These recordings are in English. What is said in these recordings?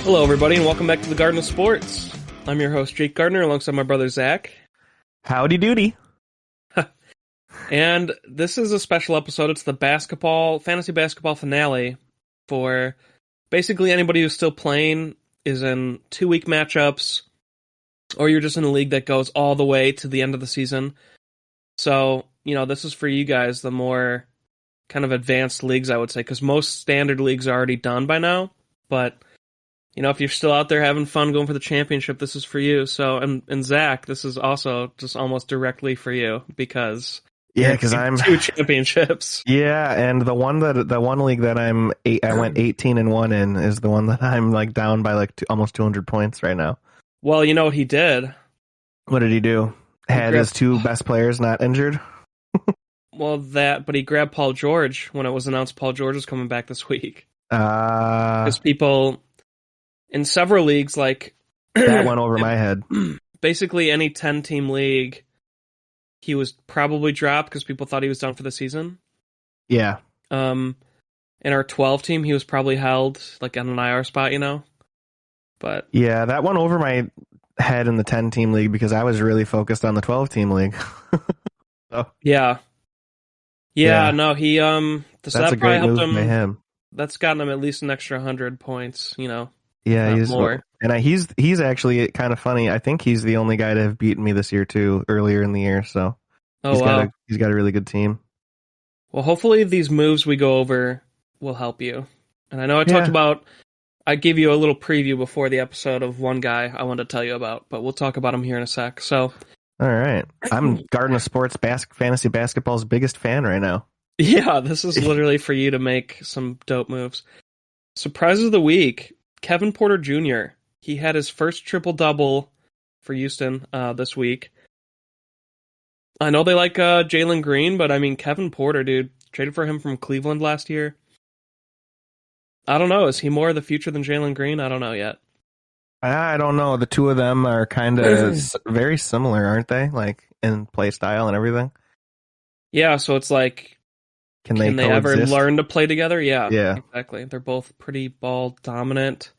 Hello, everybody, and welcome back to the Garden of Sports. I'm your host, Jake Gardner, alongside my brother, Zach. Howdy doody. And this is a special episode. It's the fantasy basketball finale for basically anybody who's still playing, is in 2-week matchups, or you're just in a league that goes all the way to the end of the season. So, this is for you guys, the more kind of advanced leagues, I would say, because most standard leagues are already done by now, but if you're still out there having fun going for the championship, this is for you. So, and Zach, this is also just almost directly for you because I'm 2 championships. Yeah, and the one league that I went 18-1 in is the one that I'm down by almost 200 points right now. Well, you know what he did? What did he do? Had his 2 best players not injured? But he grabbed Paul George when it was announced Paul George was coming back this week. Because people in several leagues, that went over my head. Basically, any 10-team league, he was probably dropped because people thought he was done for the season. Yeah. In our 12-team, he was probably held on an IR spot, But yeah, that went over my head in the 10-team league because I was really focused on the 12-team league. Yeah. No, he that's a great move by him. That's gotten him at least an extra 100 points, Yeah, he's more. And he's actually kind of funny. I think he's the only guy to have beaten me this year too, earlier in the year. So he's got a really good team. Well, hopefully these moves we go over will help you. And I know I gave you a little preview before the episode of one guy I wanted to tell you about, but we'll talk about him here in a sec. So, all right, I'm Garden of Sports fantasy basketball's biggest fan right now. Yeah, this is literally for you to make some dope moves. Surprises of the week. Kevin Porter Jr. He had his first triple-double for Houston this week. I know they like Jalen Green, but I mean, Kevin Porter, dude, traded for him from Cleveland last year. I don't know. Is he more of the future than Jalen Green? I don't know yet. I don't know. The two of them are kind of very similar, aren't they? In play style and everything. Yeah, so it's can they ever learn to play together? Yeah, exactly. They're both pretty ball dominant.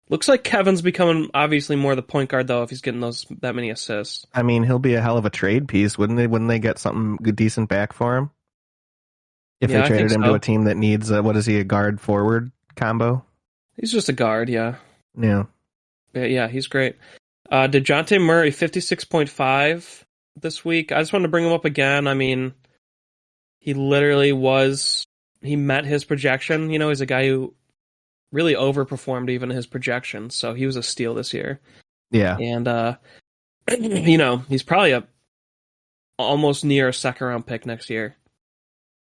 Looks like Kevin's becoming obviously more the point guard though if he's getting that many assists. I mean, he'll be a hell of a trade piece, wouldn't they? Wouldn't they get something decent back for him? If they traded him to a team that needs a guard forward combo? He's just a guard, yeah. Yeah. Yeah, he's great. DeJounte Murray 56.5 this week. I just wanted to bring him up again. I mean, he literally he met his projection. He's a guy who really overperformed even his projections. So he was a steal this year. Yeah. And, he's probably almost near a second round pick next year.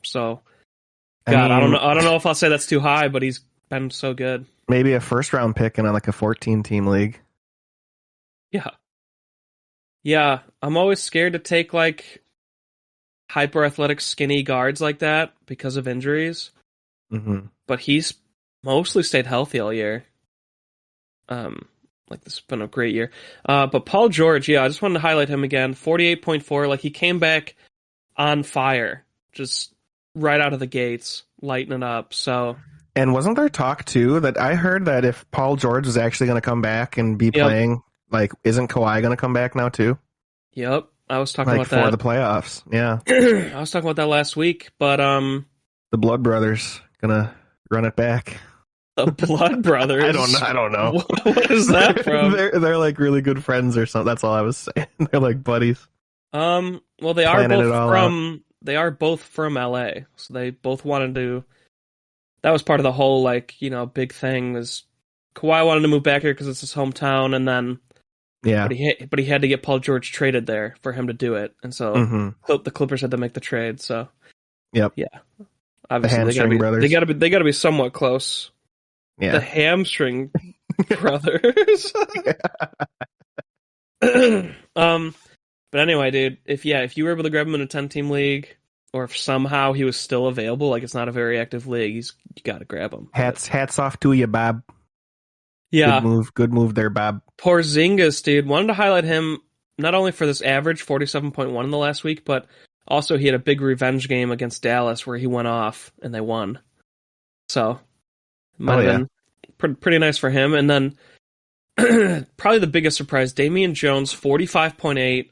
So, I don't know if I'll say that's too high, but he's been so good. Maybe a first round pick in a 14-team league. Yeah. Yeah. I'm always scared to take hyper athletic skinny guards like that because of injuries. Mm-hmm. But he's mostly stayed healthy all year. This has been a great year. But Paul George, I just wanted to highlight him again. 48.4, he came back on fire, just right out of the gates, lighting it up. So, and wasn't there talk too that I heard that if Paul George is actually going to come back and be playing, isn't Kawhi going to come back now too? Yep. I was talking about that for the playoffs. Yeah. I was talking about that last week, but the Blood Brothers gonna run it back. The Blood Brothers? I don't know. What is that from? They're really good friends or something. That's all I was saying. They're like buddies. Well, they are both from LA, so they both wanted to. That was part of the whole big thing was Kawhi wanted to move back here because it's his hometown, and then but he had to get Paul George traded there for him to do it, and so the Clippers had to make the trade. So yeah, obviously they got to be somewhat close. Yeah, the hamstring brothers. But anyway, dude, if you were able to grab him in a 10-team league, or if somehow he was still available, it's not a very active league, you got to grab him. Hats off to you, Bob. Yeah. Good move there, Bob. Porzingis, dude, wanted to highlight him not only for this average 47.1 in the last week, but also he had a big revenge game against Dallas where he went off and they won. So, might have been pretty nice for him. And then probably the biggest surprise, Damian Jones, 45.8.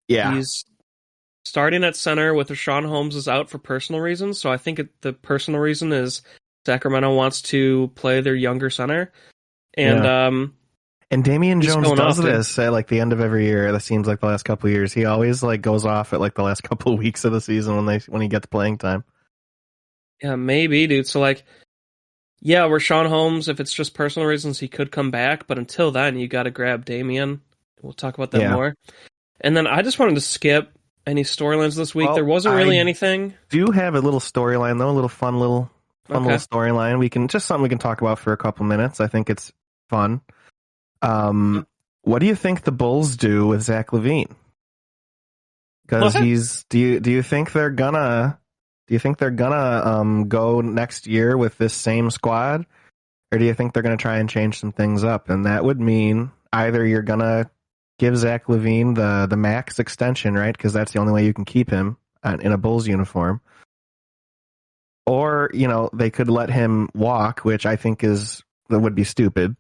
Yeah. He's starting at center with Rashawn Holmes is out for personal reasons. So I think the personal reason is Sacramento wants to play their younger center. And and Damian Jones does off, this at like the end of every year. That seems like the last couple of years. He always like goes off at like the last couple of weeks of the season when he gets playing time. Yeah, maybe, dude. So like, yeah, Rashawn Holmes, if it's just personal reasons, he could come back. But until then, you got to grab Damian. We'll talk about that more. And then I just wanted to skip any storylines this week. There wasn't really anything. Do have a little storyline though, a little fun little storyline. Something we can talk about for a couple minutes. I think it's fun. What do you think the Bulls do with Zach LaVine? Because do you think they're gonna go next year with this same squad, or do you think they're gonna try and change some things up? And that would mean either you're gonna give Zach LaVine the max extension, right? Because that's the only way you can keep him in a Bulls uniform. Or, they could let him walk, which I think that would be stupid.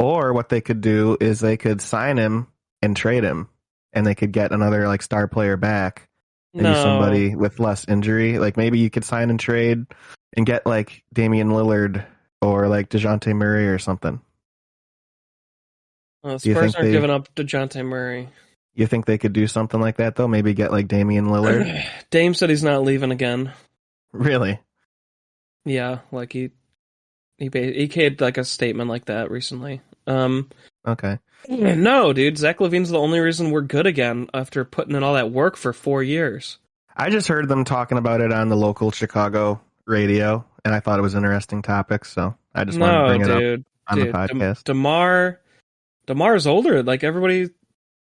Or what they could do is they could sign him and trade him, and they could get another like star player back. Maybe somebody with less injury. Like maybe you could sign and trade and get like Damian Lillard or like DeJounte Murray or something. Spurs aren't giving up DeJounte Murray. You think they could do something like that though? Maybe get like Damian Lillard. Dame said he's not leaving again. Really? Yeah, like he made like a statement like that recently. Okay. No, dude, Zach LaVine's the only reason we're good again after putting in all that work for 4 years. I just heard them talking about it on the local Chicago radio, and I thought it was an interesting topic, so I just wanted to bring it up on the podcast. DeMar's older. Like everybody,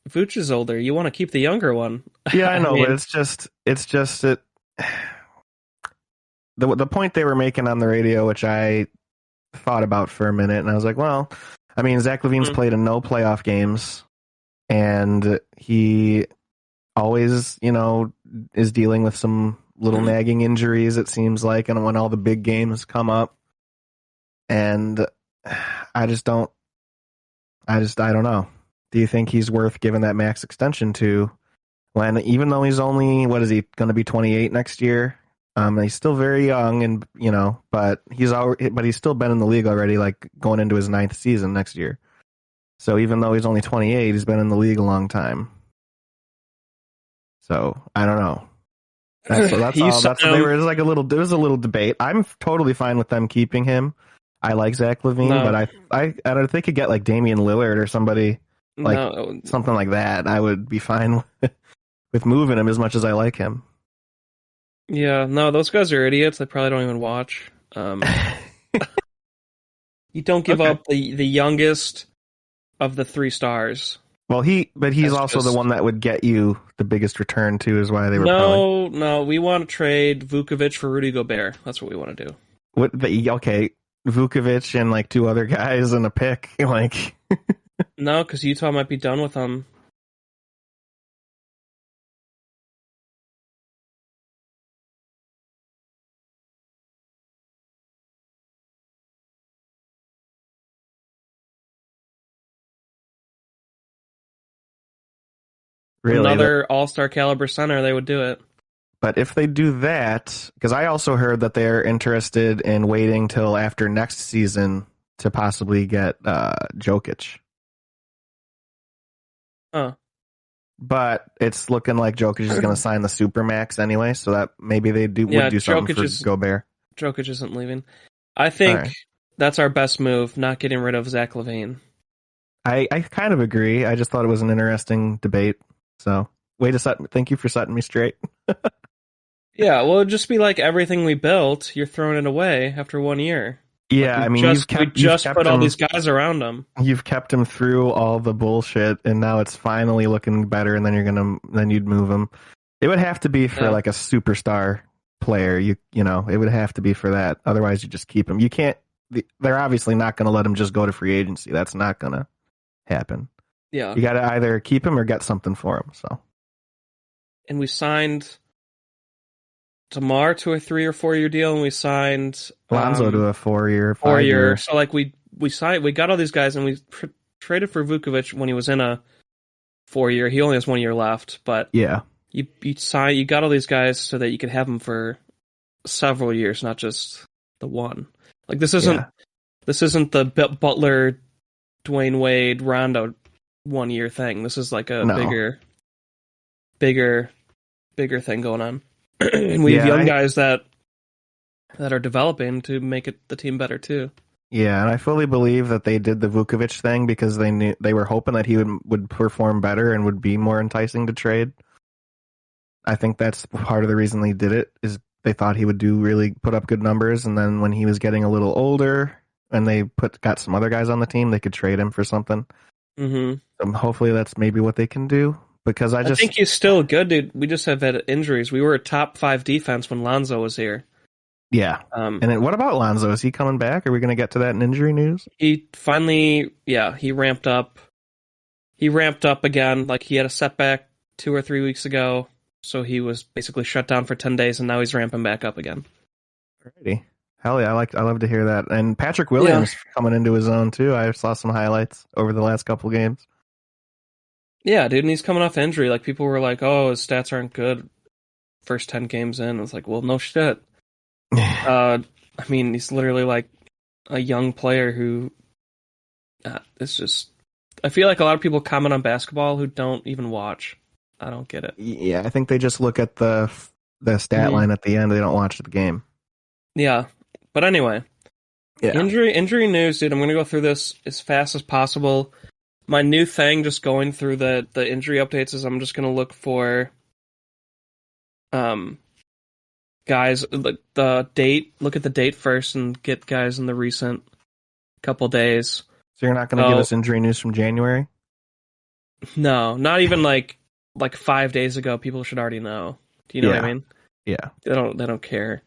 Vooch is older. You want to keep the younger one. Yeah, I know, but it's just the point they were making on the radio, which I thought about for a minute, and I was like, well, I mean, Zach LaVine's played in no playoff games, and he always, is dealing with some little nagging injuries, it seems like, and when all the big games come up, and I don't know. Do you think he's worth giving that max extension to when, even though he's only, what is he going to be, 28 next year? He's still very young, and but he's still been in the league already, like going into his 9th season next year. So even though he's only 28, he's been in the league a long time. So I don't know. That's all. That's what they were. It was a little debate. I'm totally fine with them keeping him. I like Zach LaVine, but I don't think they could get like Damian Lillard or somebody something like that. I would be fine with moving him as much as I like him. Yeah, no, those guys are idiots. They probably don't even watch. You don't give up the youngest of the 3 stars. Well, he's also the one that would get you the biggest return too, is why they were. No, we want to trade Vukovic for Rudy Gobert. That's what we want to do. Vukovic and like 2 other guys and a pick, like. No, because Utah might be done with them. Really? Another all-star caliber center, they would do it. But if they do that, because I also heard that they're interested in waiting till after next season to possibly get Jokic. Huh. But it's looking like Jokic is going to sign the Supermax anyway, so that maybe they would do something for Gobert. Jokic isn't leaving. I think that's our best move, not getting rid of Zach LaVine. I kind of agree. I just thought it was an interesting debate. So, thank you for setting me straight. Yeah, well, it'd just be like everything we built, you're throwing it away after 1 year. Yeah, like we just put all these guys around him. You've kept him through all the bullshit, and now it's finally looking better, and then you'd move him. It would have to be for like a superstar player. It would have to be for that. Otherwise, you just keep him. You can't. They're obviously not going to let him just go to free agency. That's not going to happen. Yeah, you got to either keep him or get something for him. So, and we signed DeMar to a 3 or 4 year deal, and we signed Lonzo to a 4 year. So like we we got all these guys, and we traded for Vukovic when he was in a 4-year. He only has 1 year left, but Yeah. you got all these guys so that you could have them for several years, not just the one. Like this isn't the Butler, Dwayne Wade, Rondo 1 year thing. This is like a bigger thing going on. And we have young guys that are developing to make the team better too. Yeah, and I fully believe that they did the Vukovic thing because they were hoping that he would perform better and would be more enticing to trade. I think that's part of the reason they did it, is they thought he would put up good numbers, and then when he was getting a little older and they got some other guys on the team, they could trade him for something. Mm-hmm. Hopefully that's maybe what they can do, because I think he's still good, dude. We just have had injuries. We were a top 5 defense when Lonzo was here. Yeah. What about Lonzo? Is he coming back? Are we going to get to that in injury news? He finally, he ramped up. He ramped up again. Like, he had a setback 2 or 3 weeks ago, so he was basically shut down for 10 days, and now he's ramping back up again. Alrighty. Hell yeah, I love to hear that. And Patrick Williams coming into his own too. I saw some highlights over the last couple games. Yeah, dude, and he's coming off injury. Like, people were like, "Oh, his stats aren't good first 10 games in." It's like, well, no shit. I mean, he's literally like a young player who it's just. I feel like a lot of people comment on basketball who don't even watch. I don't get it. Yeah, I think they just look at the stat line at the end. They don't watch the game. Yeah, but anyway, injury news, dude. I'm gonna go through this as fast as possible. My new thing, just going through the injury updates, is I'm just gonna look for guys, the date. Look at the date first and get guys in the recent couple days. So you're not going to give us injury news from January? No, not even like 5 days ago. People should already know. Do you know what I mean? Yeah. They don't care.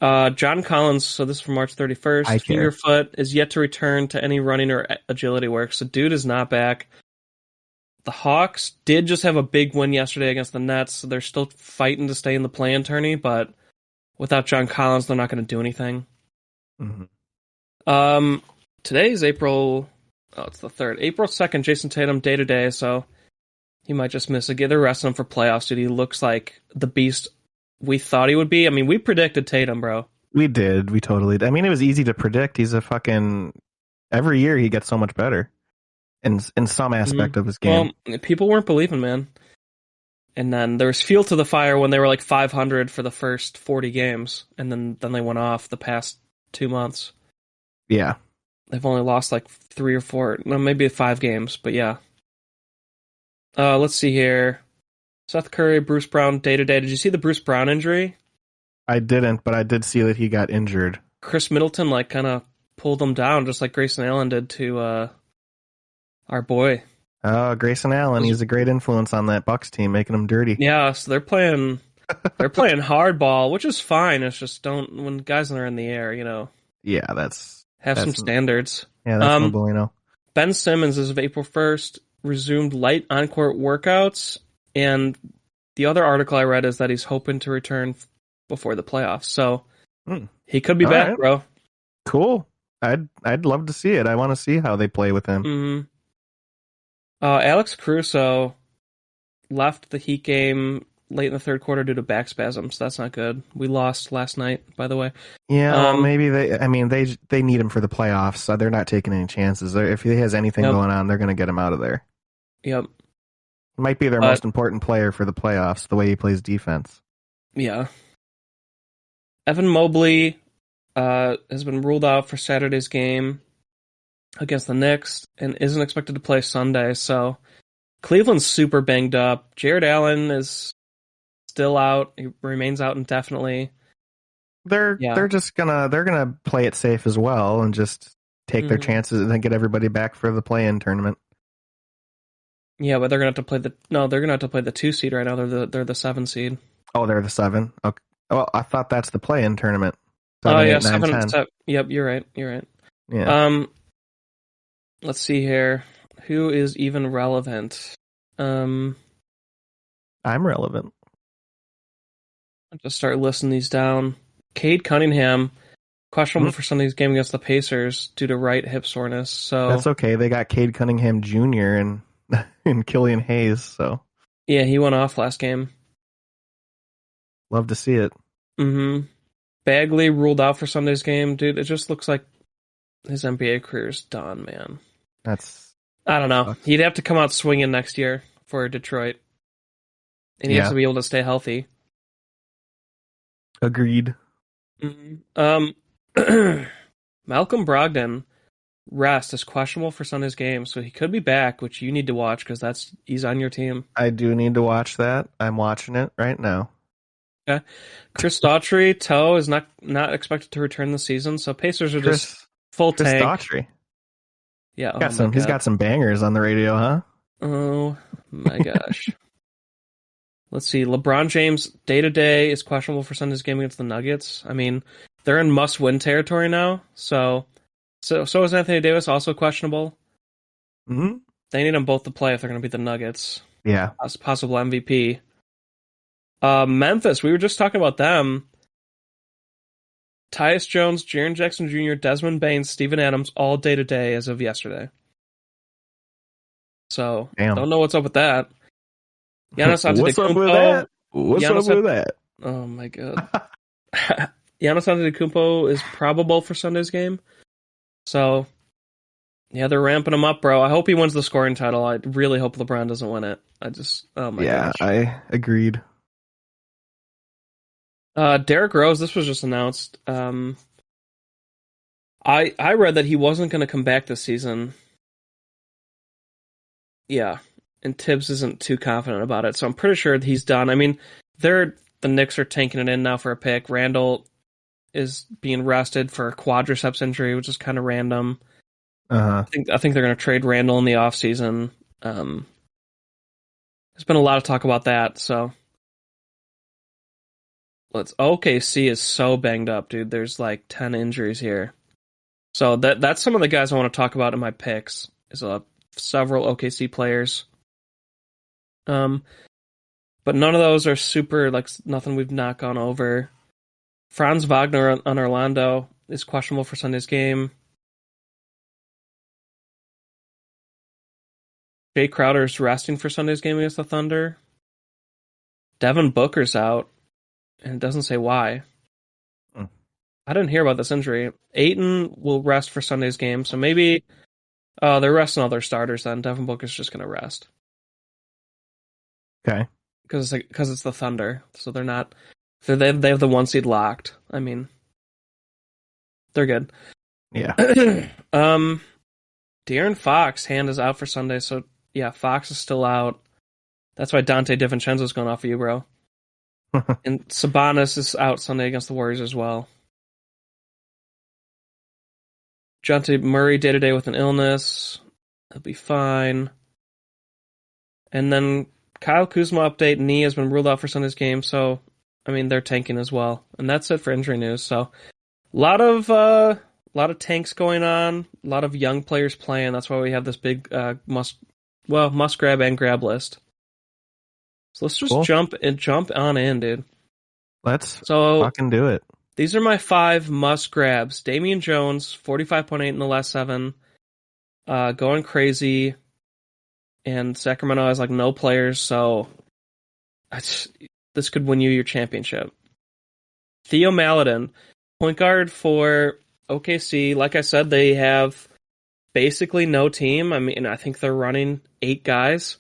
John Collins, so this is from March 31st. Finger foot is yet to return to any running or agility work. So dude is not back. The Hawks did just have a big win yesterday against the Nets. So they're still fighting to stay in the play-in tourney, but without John Collins, they're not going to do anything. Mm-hmm. Today is April. Oh, it's the 3rd. April 2nd, Jason Tatum day-to-day, so he might just miss again. They're resting him for playoffs, dude. He looks like the beast we thought he would be. I mean, we predicted Tatum, bro. We did. We totally did. I mean, it was easy to predict. He's a fucking... Every year he gets so much better in some aspect of his game. Well, people weren't believing, man. And then there was fuel to the fire when they were like 500 for the first 40 games, and then they went off the past 2 months. Yeah. They've only lost like 3 or 4, no, maybe 5 games, but yeah. Let's see here. Seth Curry, Bruce Brown, day-to-day. Did you see the Bruce Brown injury? I didn't, but I did see that he got injured. Chris Middleton, like, kind of pulled him down, just like Grayson Allen did to our boy. Oh, Grayson Allen. He's a great influence on that Bucks team, making them dirty. Yeah, so they're playing hardball, which is fine. It's just when guys are in the air, you know. Yeah, have some standards. Yeah, that's no bueno. Ben Simmons, as of April 1st, resumed light on-court workouts, and the other article I read is that he's hoping to return before the playoffs. So he could be back, bro. Cool. I'd love to see it. I want to see how they play with him. Mm-hmm. Alex Caruso left the Heat game late in the third quarter due to back spasms. That's not good. We lost last night, by the way. Yeah, maybe they need him for the playoffs, so they're not taking any chances. If he has anything going on, they're going to get him out of there. Yep. Might be their most important player for the playoffs, the way he plays defense. Yeah. Evan Mobley has been ruled out for Saturday's game against the Knicks and isn't expected to play Sunday, so Cleveland's super banged up. Jared Allen is still out. He remains out indefinitely. They're gonna play it safe as well and just take their chances and then get everybody back for the play-in tournament. Yeah, but they're gonna have to play the 2 seed right now. They're the 7 seed. Oh, they're the 7. Okay. Well, I thought that's the play-in tournament. 7, 8, 9, 10. Yep, you're right. Yeah. Let's see here. Who is even relevant? I'm relevant. I'll just start listing these down. Cade Cunningham Questionable for Sunday's game against the Pacers due to right hip soreness. So That's okay. They got Cade Cunningham Jr. and Killian Hayes, so yeah, he went off last game. love to see it. Bagley ruled out for Sunday's game, dude. It just looks like his NBA career's done, man. I don't know. He'd have to come out swinging next year for Detroit, and he has to be able to stay healthy. Agreed. Malcolm Brogdon rest is questionable for Sunday's game, so he could be back, which you need to watch because he's on your team. I do need to watch that. I'm watching it right now. Okay. Chris Daughtry, toe is not expected to return this season, so Pacers are just full Chris tank. Daughtry. Yeah, He's got some bangers on the radio, huh? Oh my gosh. Let's see. LeBron James day-to-day is questionable for Sunday's game against the Nuggets. I mean, they're in must-win territory now, so is Anthony Davis also questionable. Mm-hmm. They need them both to play if they're going to beat the Nuggets. Yeah. As possible MVP. Memphis, we were just talking about them. Tyus Jones, Jaren Jackson Jr., Desmond Bain, Steven Adams, all day-to-day as of yesterday. So, don't know what's up with that. Giannis Antetokounmpo. What's up with that? What's up with that? Oh my god. Giannis Antetokounmpo is probable for Sunday's game. So, yeah, they're ramping him up, bro. I hope he wins the scoring title. I really hope LeBron doesn't win it. Oh my gosh. Yeah, I agreed. Derrick Rose, this was just announced. I read that he wasn't going to come back this season. Yeah, and Tibbs isn't too confident about it, so I'm pretty sure he's done. I mean, the Knicks are tanking it in now for a pick. Randall is being rested for a quadriceps injury, which is kind of random. I think they're going to trade Randall in the offseason. There's been a lot of talk about that, so OKC is so banged up, dude. There's like 10 injuries here. So that's some of the guys I want to talk about in my picks. Is several OKC players. But none of those are super, like, nothing we've not gone over. Franz Wagner on Orlando is questionable for Sunday's game. Jay Crowder's resting for Sunday's game against the Thunder. Devin Booker's out, and it doesn't say why. I didn't hear about this injury. Ayton will rest for Sunday's game, so maybe they're resting all their starters then. Devin Booker's just going to rest. Okay. Because it's the Thunder, so they're not. They have the 1 seed locked. I mean, they're good. Yeah. De'Aaron Fox hand is out for Sunday, so yeah, Fox is still out. That's why Dante DiVincenzo's going off for you, bro. And Sabonis is out Sunday against the Warriors as well. Jonte Murray day-to-day with an illness. He'll be fine. And then Kyle Kuzma update, knee has been ruled out for Sunday's game, so, I mean, they're tanking as well. And that's it for injury news, so a lot of tanks going on, a lot of young players playing. That's why we have this big must grab and grab list. So let's just jump on in, dude. Let's fucking do it. These are my 5 must grabs. Damian Jones, 45.8 in the last 7, going crazy. And Sacramento has like no players, so this could win you your championship. Theo Maledon, point guard for OKC. Like I said, they have basically no team. I mean, I think they're running 8 guys.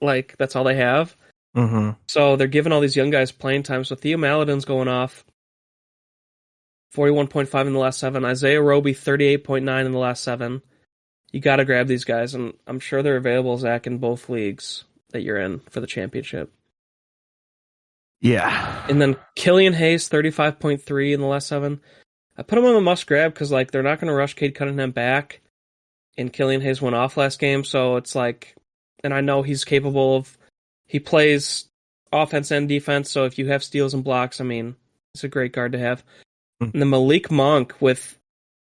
Like, that's all they have. Mm-hmm. So they're giving all these young guys playing time. So Theo Maledon's going off. 41.5 in the last 7. Isaiah Roby, 38.9 in the last 7. You got to grab these guys, and I'm sure they're available, Zach, in both leagues that you're in for the championship. Yeah. And then Killian Hayes, 35.3 in the last 7. I put him on the must grab because like they're not going to rush Cade Cunningham back, and Killian Hayes went off last game, so it's like, and I know he's capable of, he plays offense and defense, so if you have steals and blocks, I mean, it's a great guard to have. And then Malik Monk, with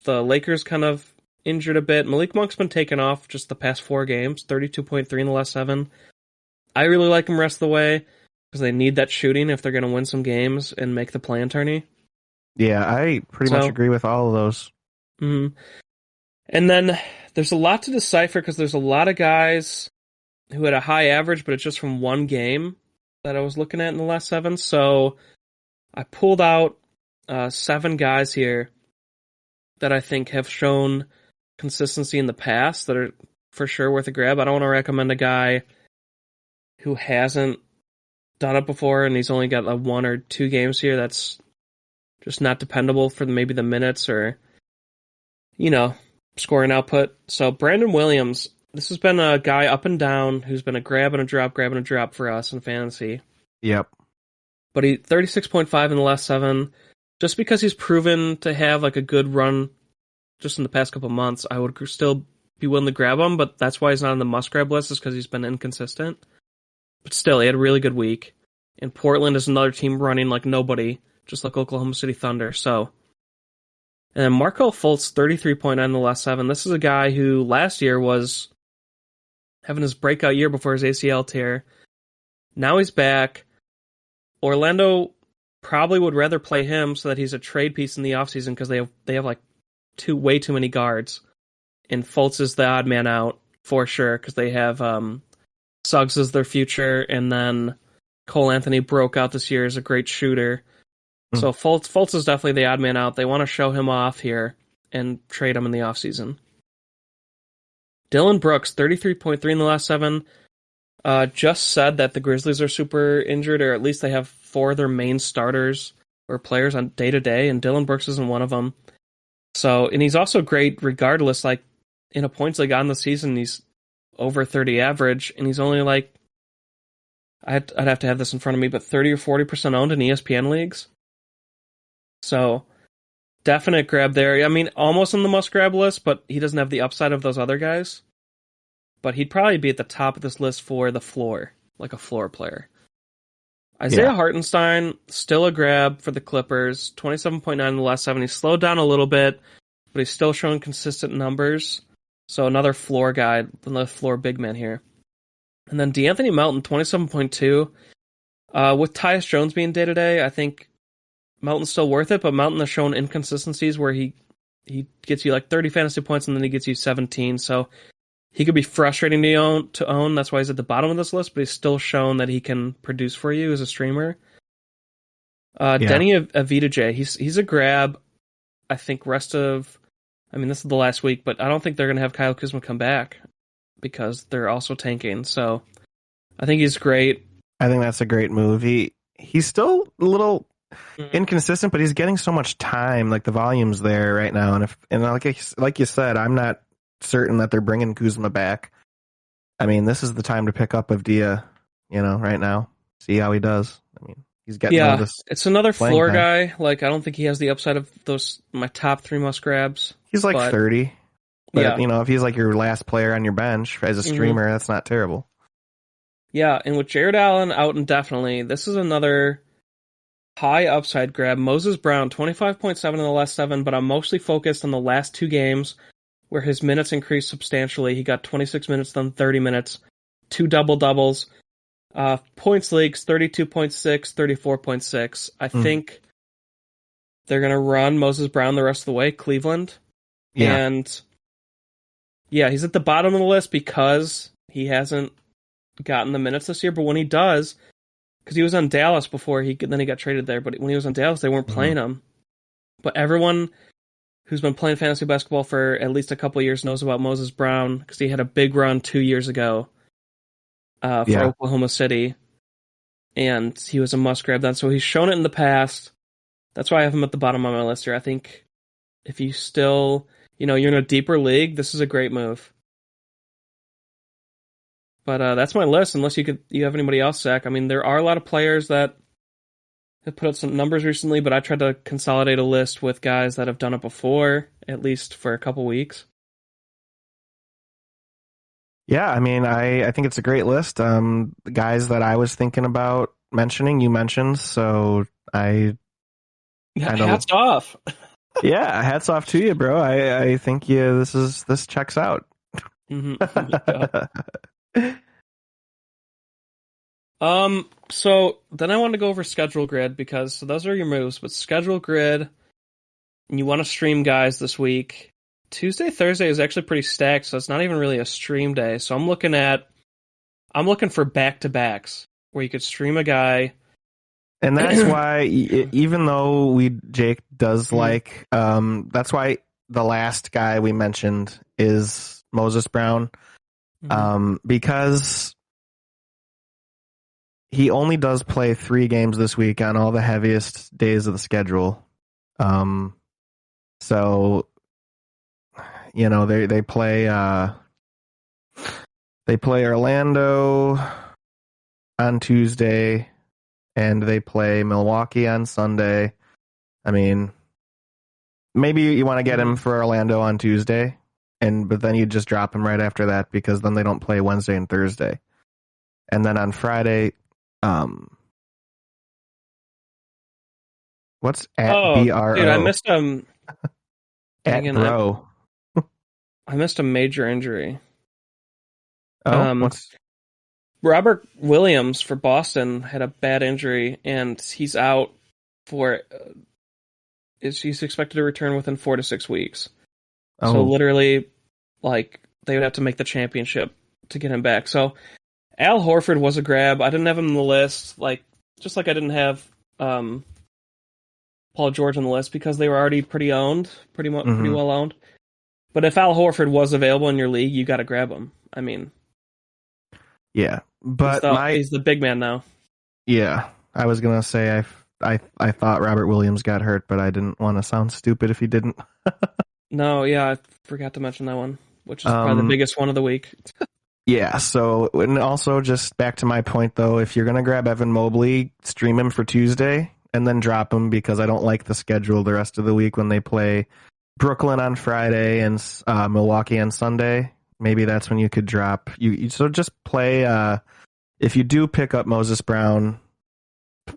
the Lakers kind of injured a bit. Malik Monk's been taken off just the past 4 games, 32.3 in the last 7. I really like him rest of the way because they need that shooting if they're going to win some games and make the play-in tourney. Yeah, I pretty much So, agree with all of those. mhm. And then there's a lot to decipher because there's a lot of guys who had a high average, but it's just from one game that I was looking at in the last seven. So I pulled out seven guys here that I think have shown consistency in the past that are for sure worth a grab. I don't want to recommend a guy who hasn't done it before and he's only got like one or two games here. That's just not dependable for maybe the minutes or, scoring output. So Brandon Williams, this has been a guy up and down who's been a grab and a drop for us in fantasy. Yep. But he 36.5 in the last seven. Just because he's proven to have like a good run just in the past couple months, I would still be willing to grab him, but that's why he's not on the must grab list, is because he's been inconsistent. But still, he had a really good week. And Portland is another team running like nobody, just like Oklahoma City Thunder. So, and then Markelle Fultz, 33.9 in the last seven. This is a guy who last year was having his breakout year before his ACL tear. Now he's back. Orlando probably would rather play him so that he's a trade piece in the offseason because they have like way too many guards. And Fultz is the odd man out for sure because they have Suggs as their future, and then Cole Anthony broke out this year as a great shooter. So Fultz is definitely the odd man out. They want to show him off here and trade him in the offseason. Dylan Brooks, 33.3 in the last seven. Just said that the Grizzlies are super injured, or at least they have four of their main starters or players on day-to-day, and Dylan Brooks isn't one of them. So, and he's also great regardless, like, in a points league on the season, he's over 30 average, and he's only like, I'd have to have this in front of me, but 30 or 40% owned in ESPN leagues. So, definite grab there. I mean, almost on the must-grab list, but he doesn't have the upside of those other guys. But he'd probably be at the top of this list for the floor, like a floor player. Isaiah Hartenstein, still a grab for the Clippers, 27.9 in the last seven. He's slowed down a little bit, but he's still showing consistent numbers. So another floor guy, another floor big man here. And then DeAnthony Melton, 27.2. With Tyus Jones being day-to-day, I think Melton's still worth it, but Melton has shown inconsistencies where he gets you like 30 fantasy points and then he gets you 17. So he could be frustrating to own. That's why he's at the bottom of this list, but he's still shown that he can produce for you as a streamer. Denny Avdija, he's a grab. I think this is the last week, but I don't think they're going to have Kyle Kuzma come back because they're also tanking. So I think he's great. I think that's a great move. He's still a little inconsistent, but he's getting so much time. Like the volume's there right now, and like you said, I'm not certain that they're bringing Kuzma back. I mean, this is the time to pick up Avdija, right now. See how he does. I mean, he's getting all this. It's another floor time. guy. Like, I don't think he has the upside of my top three must grabs. He's like 30. But, if he's like your last player on your bench as a streamer, that's not terrible. Yeah, and with Jared Allen out indefinitely, this is another high upside grab. Moses Brown, 25.7 in the last seven, but I'm mostly focused on the last two games where his minutes increased substantially. He got 26 minutes, then 30 minutes, 2 double-doubles. Points leagues, 32.6, 34.6. I think they're going to run Moses Brown the rest of the way, Cleveland. Yeah. And, he's at the bottom of the list because he hasn't gotten the minutes this year, but when he does, because he was on Dallas before then he got traded there, but when he was on Dallas, they weren't playing him. But everyone who's been playing fantasy basketball for at least a couple of years knows about Moses Brown because he had a big run 2 years ago for Oklahoma City, and he was a must grab then. So he's shown it in the past. That's why I have him at the bottom of my list here. I think if you still, you're in a deeper league, this is a great move. But that's my list. Unless you have anybody else, Zach. I mean, there are a lot of players that have put out some numbers recently, but I tried to consolidate a list with guys that have done it before, at least for a couple weeks. Yeah, I mean, I think it's a great list. The guys that I was thinking about mentioning, you mentioned, so I hats off. Yeah, hats off to you, bro. I think this checks out. So then I want to go over schedule grid because those are your moves, but schedule grid, and you want to stream guys this week, Tuesday, Thursday is actually pretty stacked, so it's not even really a stream day. So I'm looking for back-to-backs where you could stream a guy. And that's why, even though Jake does like, that's why the last guy we mentioned is Moses Brown, because he only does play 3 games this week on all the heaviest days of the schedule. So, they play Orlando on Tuesday, and they play Milwaukee on Sunday. I mean, maybe you want to get him for Orlando on Tuesday, but then you just drop him right after that because then they don't play Wednesday and Thursday. And then on Friday, what's at BRO? Dude, I missed at bro. I missed a major injury. What's Robert Williams for Boston had a bad injury, and he's out for. He's expected to return within 4 to 6 weeks. So literally, they would have to make the championship to get him back. So Al Horford was a grab. I didn't have him on the list, just like I didn't have Paul George on the list because they were already pretty well owned. But if Al Horford was available in your league, you got to grab him. I mean, yeah, but he's the big man now. Yeah, I was gonna say I thought Robert Williams got hurt, but I didn't want to sound stupid if he didn't. No, yeah, I forgot to mention that one, which is probably the biggest one of the week. Yeah, so, and also just back to my point, though, if you're going to grab Evan Mobley, stream him for Tuesday, and then drop him because I don't like the schedule the rest of the week when they play Brooklyn on Friday and Milwaukee on Sunday. Maybe that's when you could drop. So just play, if you do pick up Moses Brown,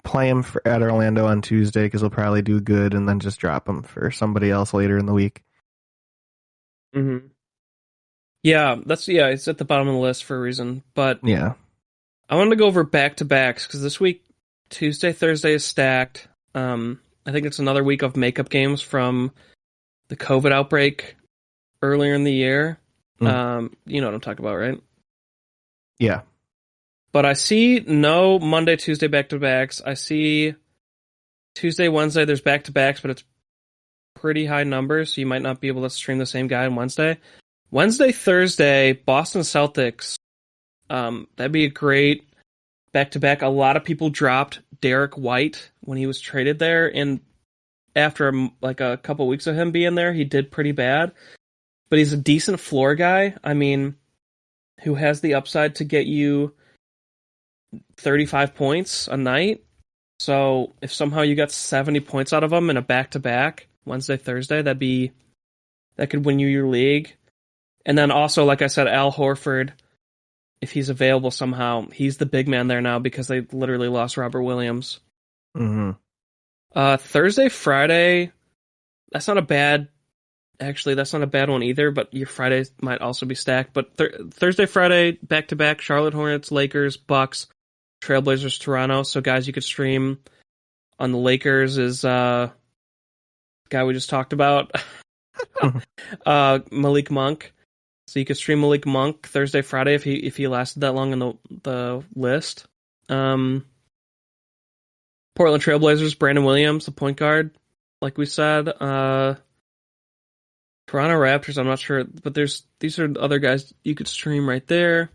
play him at Orlando on Tuesday because he'll probably do good, and then just drop him for somebody else later in the week. Mm-hmm. Yeah, it's at the bottom of the list for a reason. But yeah, I wanted to go over back-to-backs because this week, Tuesday, Thursday is stacked. I think it's another week of makeup games from the COVID outbreak earlier in the year. You know what I'm talking about, right? Yeah. But I see no Monday, Tuesday back-to-backs. I see Tuesday, Wednesday, there's back-to-backs, but it's pretty high numbers, so you might not be able to stream the same guy on Wednesday. Wednesday, Thursday, Boston Celtics. That'd be a great back-to-back. A lot of people dropped Derek White when he was traded there, and after a couple weeks of him being there, he did pretty bad. But he's a decent floor guy. I mean, who has the upside to get you 35 points a night. So if somehow you got 70 points out of him in a back-to-back Wednesday, Thursday, that could win you your league. And then also, like I said, Al Horford, if he's available somehow, he's the big man there now because they literally lost Robert Williams. Mm-hmm. Thursday, Friday, that's not a bad one either, but your Friday might also be stacked. But Thursday, Friday, back-to-back, Charlotte Hornets, Lakers, Bucks, Trailblazers, Toronto. So guys you could stream on the Lakers is guy we just talked about, Malik Monk. So you could stream Malik Monk Thursday, Friday if he lasted that long in the list. Portland Trailblazers, Brandon Williams, the point guard, like we said. Toronto Raptors, I'm not sure, but these are other guys you could stream right there.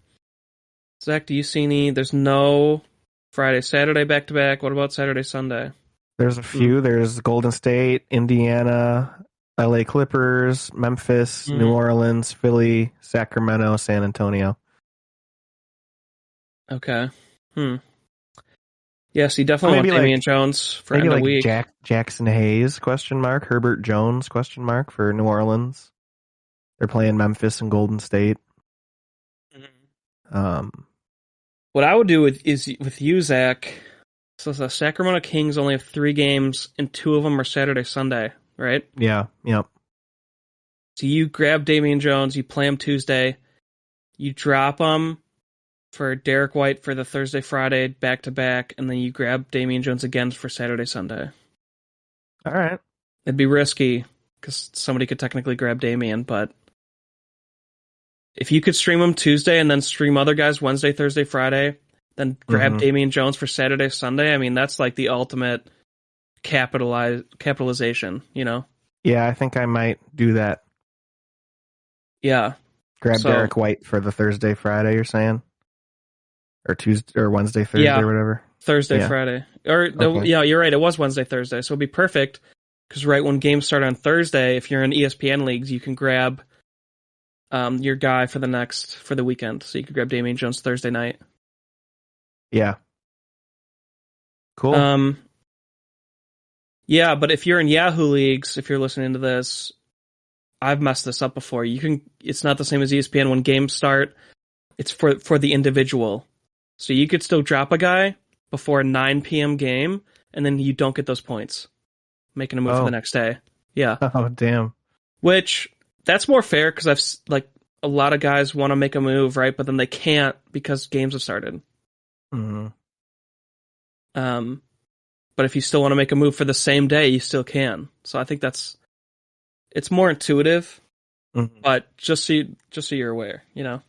Zach, do you see any? There's no Friday, Saturday back-to-back. What about Saturday, Sunday? There's a few. There's Golden State, Indiana, LA Clippers, Memphis, New Orleans, Philly, Sacramento, San Antonio. Okay. Yes, you definitely want Damian Jones for end of week. Jackson Hayes, ? Herbert Jones, ? for New Orleans. They're playing Memphis and Golden State. What I would do with you, Zach, so the Sacramento Kings only have 3 games, and 2 of them are Saturday, Sunday, right? Yeah, yep. So you grab Damian Jones, you play him Tuesday, you drop him for Derek White for the Thursday, Friday, back-to-back, and then you grab Damian Jones again for Saturday, Sunday. All right. It'd be risky because somebody could technically grab Damian, but if you could stream him Tuesday and then stream other guys Wednesday, Thursday, Friday, then grab Damian Jones for Saturday, Sunday, I mean, that's like the ultimate capitalization, you know? Yeah, I think I might do that. Yeah. Grab Derek White for the Thursday, Friday, you're saying? Or Tuesday or Wednesday, Thursday, or whatever? Thursday, Friday. Yeah, you're right. It was Wednesday, Thursday. So it'd be perfect because right when games start on Thursday, if you're in ESPN leagues, you can grab your guy for the weekend. So you could grab Damian Jones Thursday night. Yeah. Cool. Yeah, but if you're in Yahoo leagues, if you're listening to this, I've messed this up before. It's not the same as ESPN when games start. It's for the individual. So you could still drop a guy before a 9 p.m. game, and then you don't get those points. Making a move for the next day. Yeah. Oh, damn. Which, that's more fair, because a lot of guys want to make a move, right? But then they can't because games have started. Mm-hmm. But if you still want to make a move for the same day, you still can. So I think it's more intuitive, but just so you're aware, you know?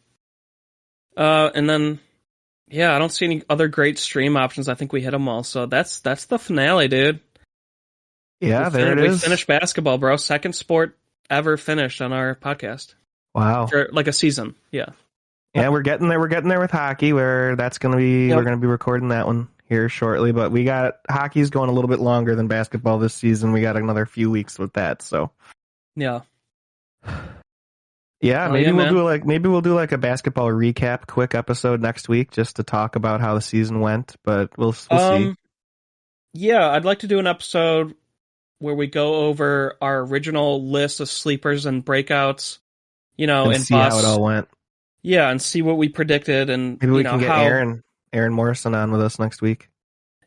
And then, yeah, I don't see any other great stream options. I think we hit them all. So that's the finale, dude. Yeah, there it is. We finished basketball, bro. Second sport ever finished on our podcast. Wow. For like a season. Yeah. Yeah, we're getting there. We're getting there with hockey, where that's going to be, we're going to be recording that one here shortly, but hockey's going a little bit longer than basketball this season. We got another few weeks with that, so. Yeah. Yeah, maybe we'll do like a basketball recap quick episode next week just to talk about how the season went, but we'll see. Yeah, I'd like to do an episode where we go over our original list of sleepers and breakouts, you know, and see how it all went. Yeah, and see what we predicted, and maybe we can get Aaron Morrison on with us next week.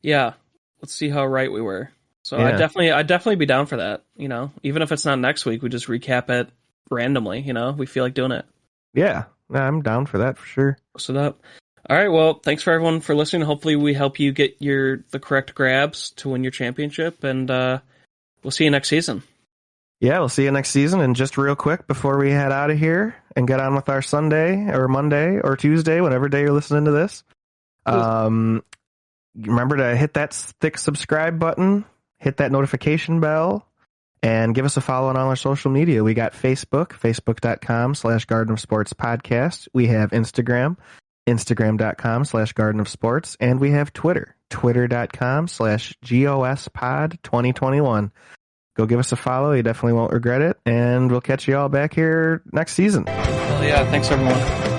Yeah, let's see how right we were. So I'd definitely be down for that. You know, even if it's not next week, we just recap it randomly. You know, we feel like doing it. Yeah, I'm down for that for sure. Post it up. All right. Well, thanks for everyone for listening. Hopefully, we help you get the correct grabs to win your championship, and we'll see you next season. Yeah, we'll see you next season. And just real quick before we head out of here and get on with our Sunday or Monday or Tuesday, whatever day you're listening to this, remember to hit that thick subscribe button, hit that notification bell, and give us a follow on all our social media. We got Facebook, facebook.com/Garden of Sports Podcast. We have Instagram, instagram.com/Garden of Sports. And we have Twitter, twitter.com/GOSPod2021. Go give us a follow. You definitely won't regret it. And we'll catch you all back here next season. Well, yeah, thanks everyone.